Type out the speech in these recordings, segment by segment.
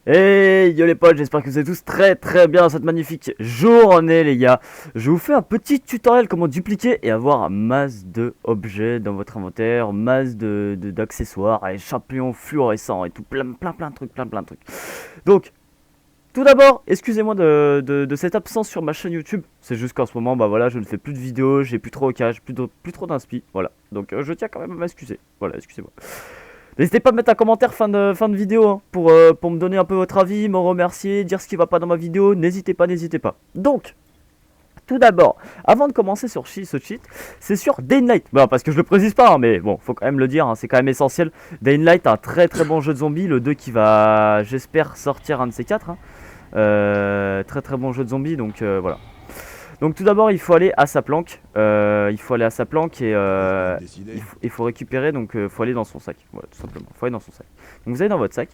Hey yo les potes, j'espère que vous êtes tous très bien dans cette magnifique journée les gars. Je vous fais un petit tutoriel comment dupliquer et avoir masse de objets dans votre inventaire, masse d'accessoires, et champignons fluorescents et tout, plein de trucs, plein de trucs. Donc, tout d'abord, excusez-moi de cette absence sur ma chaîne YouTube. C'est juste qu'en ce moment, bah voilà, je ne fais plus de vidéos, j'ai plus trop de cash, plus trop d'inspi, voilà. Donc je tiens quand même à m'excuser, voilà, excusez-moi. N'hésitez pas à mettre un commentaire fin de vidéo hein, pour me donner un peu votre avis, me remercier, dire ce qui va pas dans ma vidéo. N'hésitez pas, n'hésitez pas. Donc, tout d'abord, avant de commencer sur ce cheat, c'est sur Day in Light. Bon, parce que je le précise pas, hein, mais bon, faut quand même le dire, hein, c'est quand même essentiel. Day in Light, un très bon jeu de zombies, le 2 qui va, j'espère, sortir un de ces 4. Hein. Très bon jeu de zombies, donc voilà. Donc tout d'abord il faut aller à sa planque, il faut aller à sa planque et il faut récupérer, donc il faut aller dans son sac, voilà tout simplement, il faut aller dans son sac. Donc vous allez dans votre sac.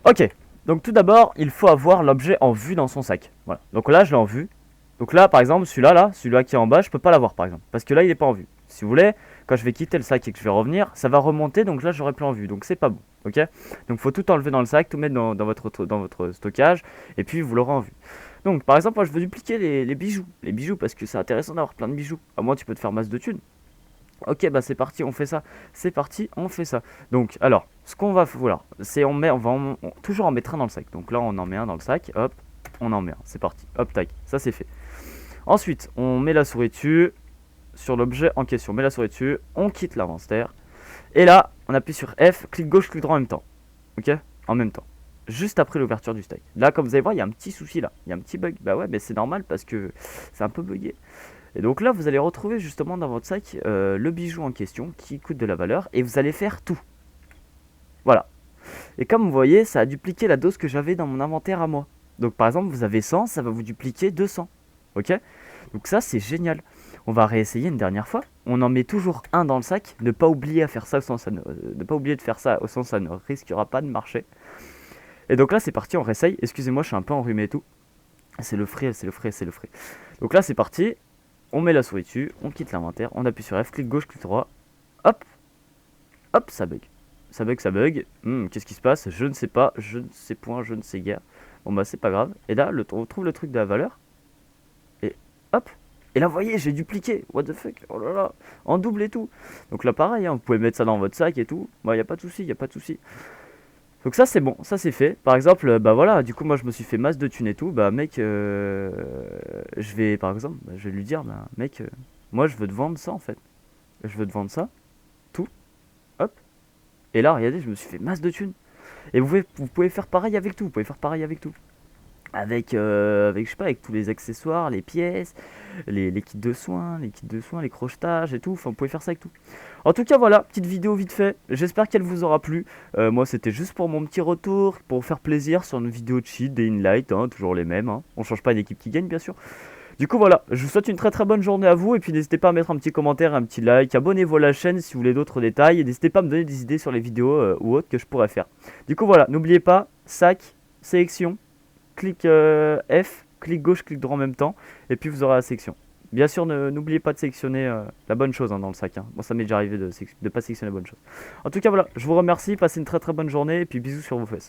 Ok, donc tout d'abord il faut avoir l'objet en vue dans son sac, voilà. Donc là je l'ai en vue, donc là par exemple celui-là qui est en bas je peux pas l'avoir par exemple, parce que là il est pas en vue. Si vous voulez, quand je vais quitter le sac et que je vais revenir, ça va remonter, donc là j'aurai plus en vue, donc c'est pas bon, ok. Donc faut tout enlever dans le sac, tout mettre dans votre stockage, et puis vous l'aurez en vue. Donc par exemple moi je veux dupliquer les bijoux. Les bijoux parce que c'est intéressant d'avoir plein de bijoux. À moins tu peux te faire masse de thunes. Ok bah c'est parti on fait ça. C'est parti on fait ça. Donc alors ce qu'on va faire c'est toujours en mettre un dans le sac. Donc là on en met un dans le sac. Hop on en met un. C'est parti. Hop tac. Ça c'est fait. Ensuite on met la souris dessus. Sur l'objet en question. On met la souris dessus. On quitte l'inventaire. Et là on appuie sur F. Clic gauche clic droit en même temps. Ok. En même temps. Juste après l'ouverture du stack. Là, comme vous allez voir, il y a un petit souci là. Il y a un petit bug. Bah ouais, mais c'est normal parce que c'est un peu bugué. Et donc là, vous allez retrouver justement dans votre sac le bijou en question qui coûte de la valeur. Et vous allez faire tout. Voilà. Et comme vous voyez, ça a dupliqué la dose que j'avais dans mon inventaire à moi. Donc par exemple, vous avez 100, ça va vous dupliquer 200. Ok. Donc ça, c'est génial. On va réessayer une dernière fois. On en met toujours un dans le sac. Ne pas oublier à faire ça, ne pas oublier de faire ça, au sens ça ne risquera pas de marcher. Et donc là c'est parti, on réessaye. Excusez-moi, je suis un peu enrhumé et tout. C'est le frais. Donc là c'est parti. On met la souris dessus, on quitte l'inventaire, on appuie sur F, clic gauche, clic droit. Hop, hop, ça bug. Ça bug. Qu'est-ce qui se passe? Je ne sais pas, je ne sais point, je ne sais guère. Bon bah c'est pas grave. Et là, on trouve le truc de la valeur. Et hop. Et là, vous voyez, j'ai dupliqué. What the fuck? Oh là là. En double et tout. Donc là, pareil, hein, vous pouvez mettre ça dans votre sac et tout. Bah, y a pas de souci, y a pas de souci. Donc ça c'est bon, ça c'est fait. Par exemple, bah voilà, du coup moi je me suis fait masse de thunes et tout. Bah mec, je vais par exemple, je vais lui dire, bah mec, moi je veux te vendre ça en fait. Je veux te vendre ça, tout, hop. Et là regardez, je me suis fait masse de thunes. Et vous pouvez faire pareil avec tout, vous pouvez faire pareil avec tout. Avec je sais pas, avec tous les accessoires, les pièces, les kits de soins, les crochetages et tout. Enfin, vous pouvez faire ça avec tout. En tout cas, voilà, petite vidéo vite fait. J'espère qu'elle vous aura plu. Moi, c'était juste pour mon petit retour, pour vous faire plaisir sur une vidéo de cheat, des in-light, hein, toujours les mêmes. Hein. On change pas d'équipe qui gagne, bien sûr. Du coup, voilà, je vous souhaite une très bonne journée à vous. Et puis, n'hésitez pas à mettre un petit commentaire, un petit like. Abonnez-vous à la chaîne si vous voulez d'autres détails. Et n'hésitez pas à me donner des idées sur les vidéos ou autres que je pourrais faire. Du coup, voilà, n'oubliez pas, sac, sélection. Clic F, clic gauche, clic droit en même temps, et puis vous aurez la section. Bien sûr, n'oubliez pas de sélectionner la bonne chose hein, dans le sac. Hein. Bon, ça m'est déjà arrivé de ne pas sélectionner la bonne chose. En tout cas, voilà, je vous remercie, passez une très bonne journée, et puis bisous sur vos fesses.